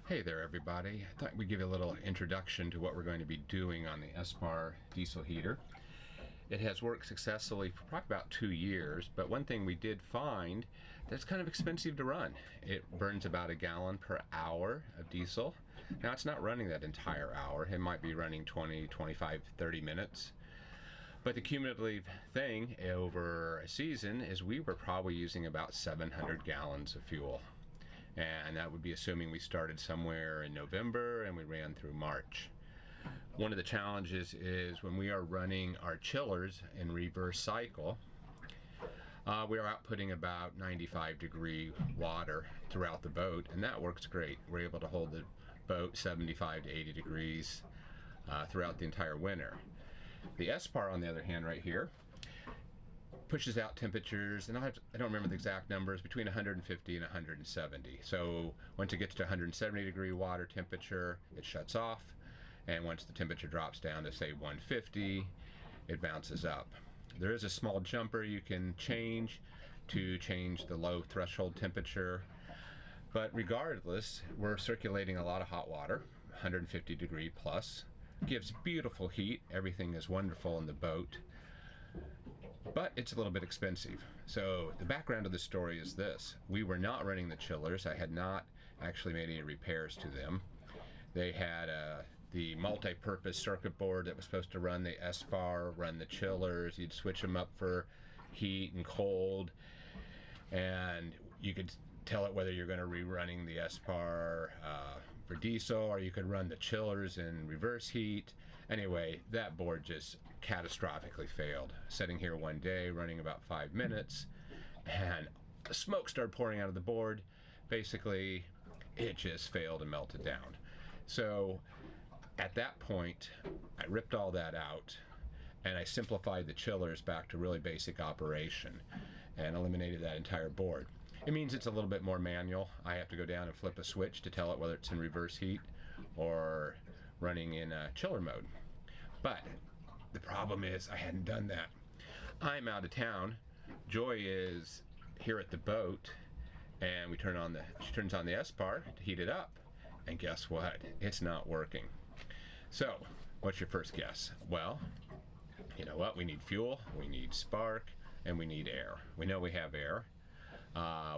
Hey there everybody. I thought we'd give you a little introduction to what we're going to be doing on the Espar diesel heater. It has worked successfully for probably about 2 years, but one thing we did find that it's kind of expensive to run. It burns about 1 gallon per hour of diesel. Now it's not running that entire hour. It might be running 20, 25, 30 minutes. But the cumulative thing over a season is we were probably using about 700 gallons of fuel. And that would be assuming we started somewhere in November and we ran through March. One of the challenges is when we are running our chillers in reverse cycle, we are outputting about 95-degree water throughout the boat, and that works great. We're able to hold the boat 75 to 80 degrees throughout the entire winter. The Espar, on the other hand, right here, pushes out temperatures, and I don't remember the exact numbers, between 150 and 170. So once it gets to 170 degree water temperature, it shuts off, and once the temperature drops down to say 150, it bounces up. There is a small jumper you can change to change the low threshold temperature, but regardless, we're circulating a lot of hot water, 150 degree plus. Gives beautiful heat, everything is wonderful in the boat, but it's a little bit expensive. So the background of the story is this: we were not running the chillers. I had not actually made any repairs to them. They had the multi-purpose circuit board that was supposed to run the Espar, run the chillers. You'd switch them up for heat and cold, and you could tell it whether you're going to rerunning the Espar for diesel, or you could run the chillers in reverse heat. Anyway, that board just catastrophically failed. Sitting here one day running about 5 minutes, and the smoke started pouring out of the board. Basically, it just failed and melted down. So at that point, I ripped all that out and I simplified the chillers back to really basic operation and eliminated that entire board. It means it's a little bit more manual. I have to go down and flip a switch to tell it whether it's in reverse heat or running in chiller mode. But the problem is I hadn't done that. I'm out of town. Joy is here at the boat, and she turns on the Espar to heat it up, and guess what? It's not working. So what's your first guess? Well, you know what? We need fuel, we need spark, and we need air. We know we have air.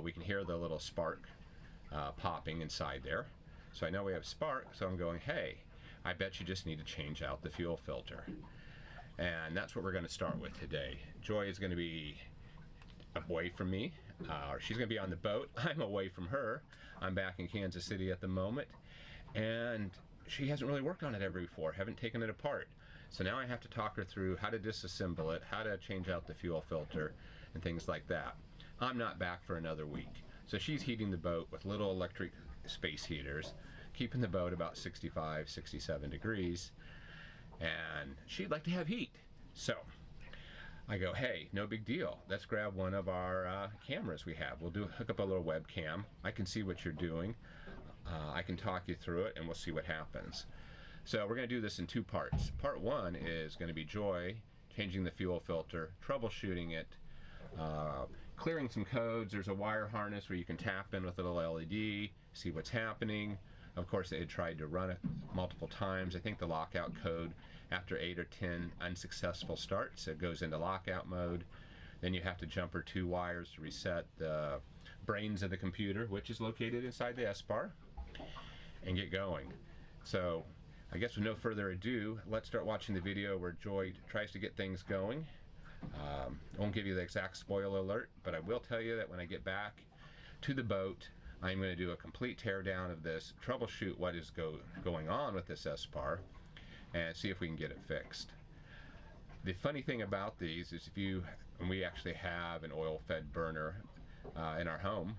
We can hear the little spark popping inside there. So I know we have spark, so I'm going, hey, I bet you just need to change out the fuel filter. And that's what we're going to start with today. Joy is going to be away from me, or she's going to be on the boat. I'm away from her. I'm back in Kansas City at the moment, and she hasn't really worked on it ever before, haven't taken it apart. So now I have to talk her through how to disassemble it, how to change out the fuel filter, and things like that. I'm not back for another week. So she's heating the boat with little electric space heaters, keeping the boat about 65, 67 degrees, and she'd like to have heat. So I go, hey, no big deal. Let's grab one of our cameras we have. We'll hook up a little webcam. I can see what you're doing. I can talk you through it, and we'll see what happens. So we're going to do this in 2 parts. Part 1 is going to be Joy changing the fuel filter, troubleshooting it, clearing some codes. There's a wire harness where you can tap in with a little LED, see what's happening. Of course, they had tried to run it multiple times. I think the lockout code, after 8 or 10 unsuccessful starts, it goes into lockout mode. Then you have to jumper 2 wires to reset the brains of the computer, which is located inside the Espar, and get going. So I guess with no further ado, let's start watching the video where Joy tries to get things going. I won't give you the exact spoiler alert, but I will tell you that when I get back to the boat, I'm going to do a complete teardown of this, troubleshoot what is going on with this Espar, and see if we can get it fixed. The funny thing about these is and we actually have an oil-fed burner in our home,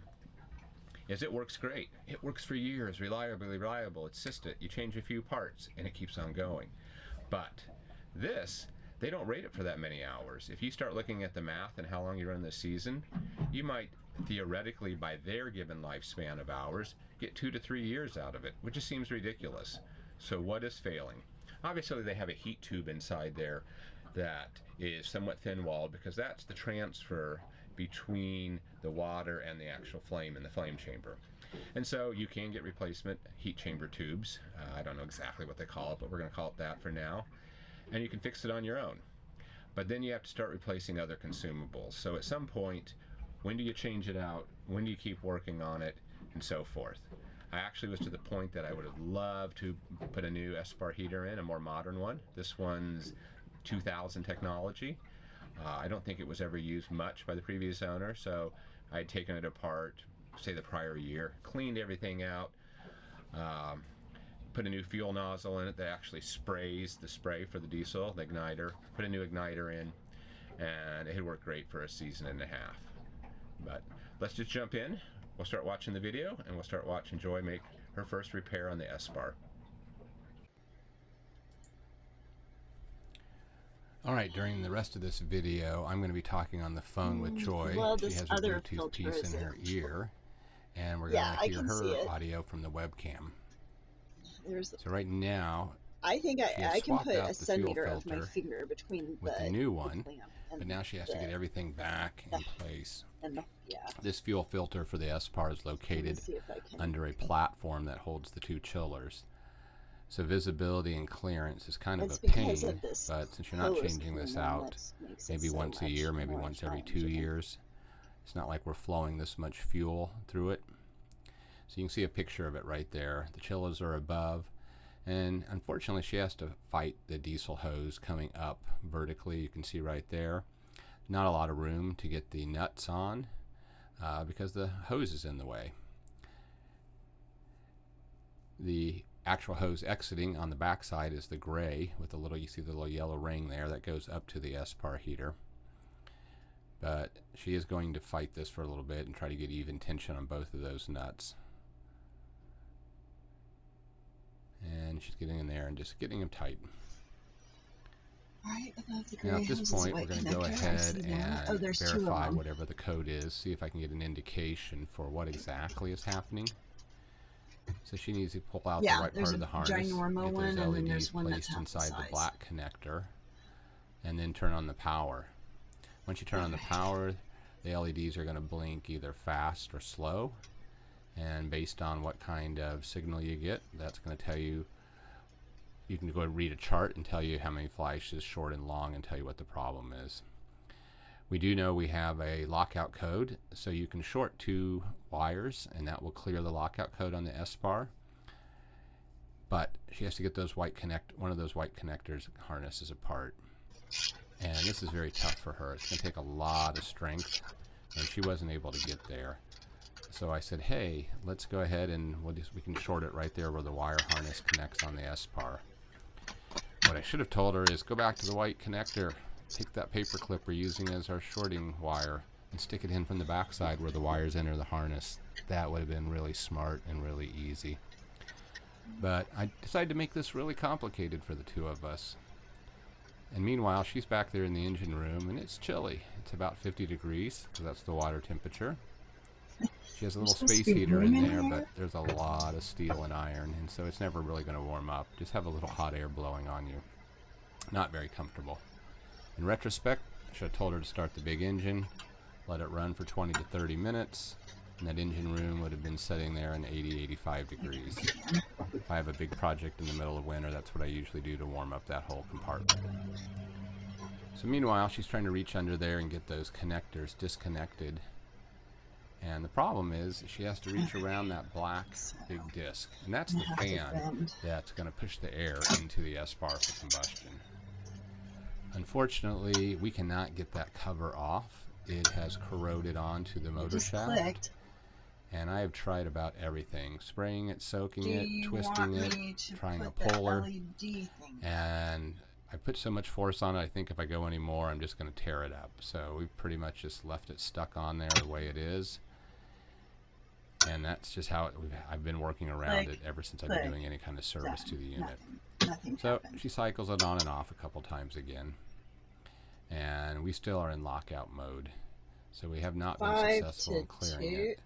is it works great. It works for years, reliable. It's system. You change a few parts and it keeps on going. But this, they don't rate it for that many hours. If you start looking at the math and how long you run this season, you might theoretically, by their given lifespan of hours, get 2 to 3 years out of it, which just seems ridiculous. So what is failing? Obviously they have a heat tube inside there that is somewhat thin-walled, because that's the transfer between the water and the actual flame in the flame chamber. And so you can get replacement heat chamber tubes. I don't know exactly what they call it, but we're going to call it that for now. And you can fix it on your own. But then you have to start replacing other consumables. So at some point, when do you change it out? When do you keep working on it? And so forth. I actually was to the point that I would have loved to put a new Espar heater in, a more modern one. This one's 2000 technology. I don't think it was ever used much by the previous owner, so I had taken it apart, say the prior year, cleaned everything out, put a new fuel nozzle in it that actually sprays the spray for the diesel, the igniter, put a new igniter in, and it had worked great for a season and a half. But let's just jump in. We'll start watching the video, and we'll start watching Joy make her first repair on the Espar. Alright, during the rest of this video, I'm going to be talking on the phone with Joy. She has a Bluetooth piece in her ear, and we're going to hear her audio from the webcam. So right now, I think I can put a centimeter of my finger between with the new one, but now she has to get everything back in place. This fuel filter for the Espar is located under a platform that holds the two chillers. So visibility and clearance is kind of a pain, but since you're not changing this out maybe once a year, maybe once every 2 years, it's not like we're flowing this much fuel through it. So you can see a picture of it right there. The chillers are above, and unfortunately she has to fight the diesel hose coming up vertically. You can see right there. Not a lot of room to get the nuts on because the hose is in the way. The actual hose exiting on the back side is the gray with the little, you see the little yellow ring there that goes up to the Espar heater. But she is going to fight this for a little bit and try to get even tension on both of those nuts. And she's getting in there and just getting them tight. Now at this point we're going to go ahead and verify whatever the code is, see if I can get an indication for what exactly is happening. So she needs to pull out the right part of the harness, get those LEDs placed inside the black connector, and then turn on the power. Once you turn on the power, the LEDs are going to blink either fast or slow, and based on what kind of signal you get, that's going to tell you. You can go and read a chart and tell you how many flashes, short and long, and tell you what the problem is. We do know we have a lockout code, so you can short 2 wires and that will clear the lockout code on the Espar. But she has to get those one of those white connectors harnesses apart. And this is very tough for her. It's going to take a lot of strength, and she wasn't able to get there. So I said, hey, let's go ahead and we can short it right there where the wire harness connects on the Espar. What I should have told her is go back to the white connector, take that paper clip we're using as our shorting wire, and stick it in from the back side where the wires enter the harness. That would have been really smart and really easy. But I decided to make this really complicated for the two of us. And meanwhile, she's back there in the engine room, and it's chilly. It's about 50 degrees, because that's the water temperature. She has a little space heater in there, but there's a lot of steel and iron, and so it's never really going to warm up. Just have a little hot air blowing on you. Not very comfortable. In retrospect, I should have told her to start the big engine, let it run for 20 to 30 minutes, and that engine room would have been sitting there in 80-85 degrees. If I have a big project in the middle of winter, that's what I usually do to warm up that whole compartment. So meanwhile, she's trying to reach under there and get those connectors disconnected. And the problem is she has to reach around that black big disc. And that's the fan that's going to push the air into the Espar for combustion. Unfortunately, we cannot get that cover off. It has corroded onto the motor shaft. And I have tried about everything. Spraying it, soaking it, twisting it, trying a puller. And I put so much force on it, I think if I go any more, I'm just going to tear it up. So we've pretty much just left it stuck on there the way it is. And that's just how I've been working around it ever since I've been doing any kind of service to the unit. So she cycles it on and off a couple times again. And we still are in lockout mode. So we have not been successful in clearing it.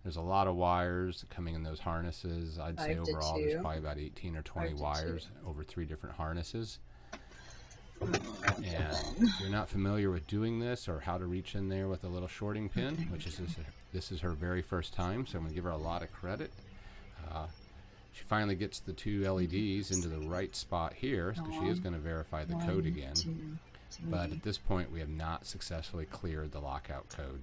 There's a lot of wires coming in those harnesses. I'd say overall there's probably about 18 or 20 wires over 3 different harnesses. And If you're not familiar with doing this or how to reach in there with a little shorting pin, which is this is her very first time, so I'm going to give her a lot of credit. She finally gets the two LEDs into the right spot here, because she is going to verify the code again. But at this point, we have not successfully cleared the lockout code.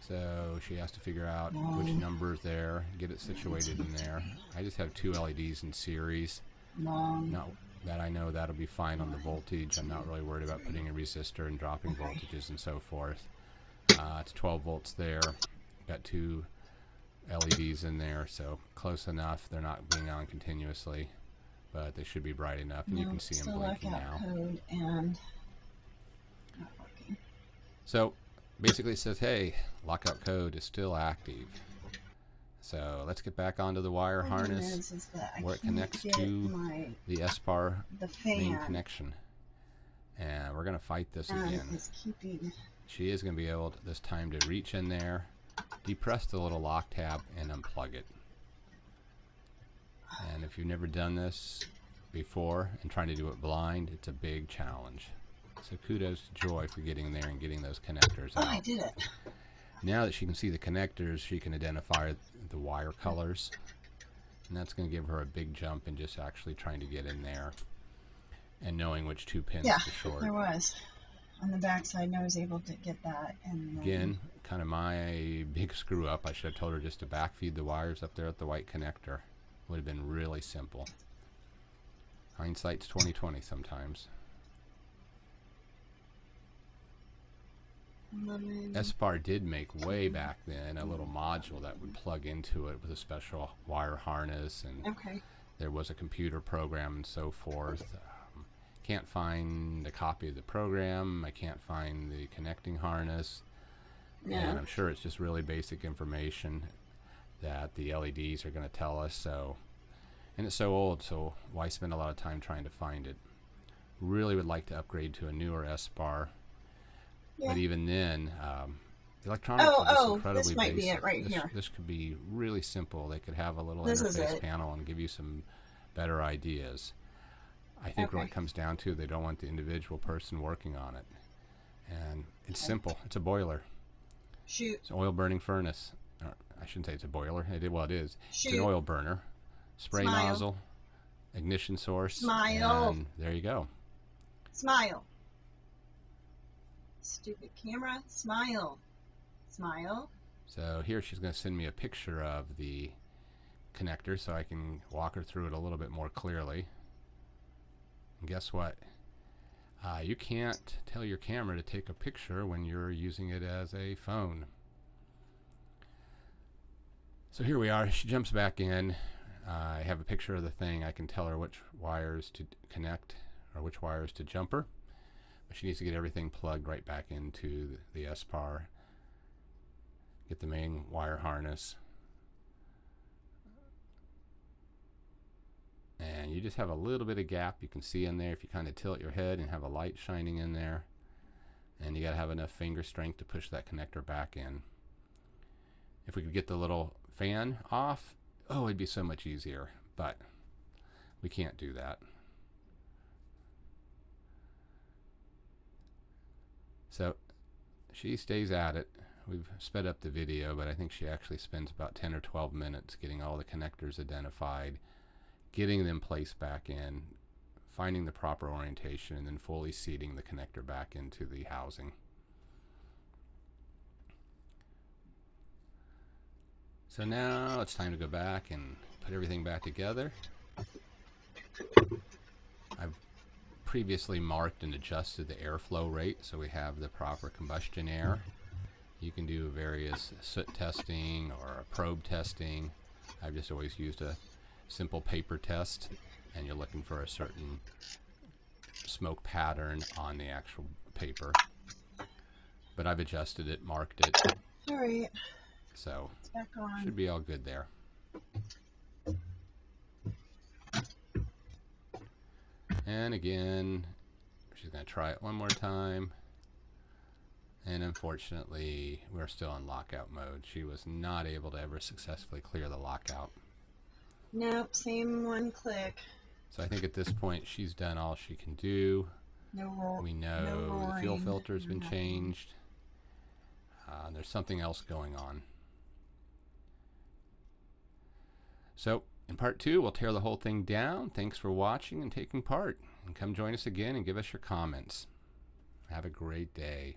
So she has to figure out which number is there, get it situated in there. I just have two LEDs in series. Not that I know that'll be fine on the voltage. I'm not really worried about putting a resistor and dropping voltages and so forth. It's 12 volts there. Got two LEDs in there, so close enough. They're not being on continuously, but they should be bright enough, and you can see them blinking now. Code and not working. So basically it says, hey, lockout code is still active. So let's get back onto the wire harness where it connects to the Espar main connection. And we're going to fight this again. She is going to be able to, this time, to reach in there, depress the little lock tab, and unplug it. And if you've never done this before and trying to do it blind, it's a big challenge. So kudos to Joy for getting there and getting those connectors out. Oh, I did it. Now that she can see the connectors, she can identify the wire colors. And that's going to give her a big jump in just actually trying to get in there and knowing which two pins to short. There was. On the back side, I was able to get that. And again, kind of my big screw up. I should have told her just to backfeed the wires up there at the white connector. Would have been really simple. Hindsight's 20/20 sometimes. Espar did make way back then a little module that would plug into it with a special wire harness, and there was a computer program and so forth. Can't find a copy of the program. I can't find the connecting harness. And I'm sure it's just really basic information that the LEDs are going to tell us. So, and it's so old, so why spend a lot of time trying to find it? Really would like to upgrade to a newer Espar. But even then, electronics is just incredibly this might basic. Be it right here. This could be really simple. They could have a little interface panel and give you some better ideas. I think when it comes down to, they don't want the individual person working on it. And it's simple. It's a boiler. Shoot. It's an oil burning furnace. Or, I shouldn't say it's a boiler. Well, it is. Shoot. It's an oil burner. Spray nozzle, ignition source. Smile. And there you go. Smile. Stupid camera. Smile. Smile. So here she's going to send me a picture of the connector so I can walk her through it a little bit more clearly. And guess what? You can't tell your camera to take a picture when you're using it as a phone. So here we are. She jumps back in. I have a picture of the thing. I can tell her which wires to connect or which wires to jump her. But she needs to get everything plugged right back into the Espar. Get the main wire harness. And you just have a little bit of gap you can see in there if you kind of tilt your head and have a light shining in there. And you got to have enough finger strength to push that connector back in. If we could get the little fan off, oh, it'd be so much easier. But we can't do that. So she stays at it. We've sped up the video, but I think she actually spends about 10 or 12 minutes getting all the connectors identified, getting them placed back in, finding the proper orientation, and then fully seating the connector back into the housing. So now it's time to go back and put everything back together. I've previously marked and adjusted the airflow rate so we have the proper combustion air. You can do various soot testing or probe testing. I've just always used a simple paper test, and you're looking for a certain smoke pattern on the actual paper. But I've adjusted it, marked it. All right. So it's back on. Should be all good there. And again, she's going to try it one more time. And unfortunately, we're still in lockout mode. She was not able to ever successfully clear the lockout. Nope, same one click. So I think at this point she's done all she can do. We know the fuel filter has been changed. There's something else going on. So in part 2, we'll tear the whole thing down. Thanks for watching and taking part. And come join us again and give us your comments. Have a great day.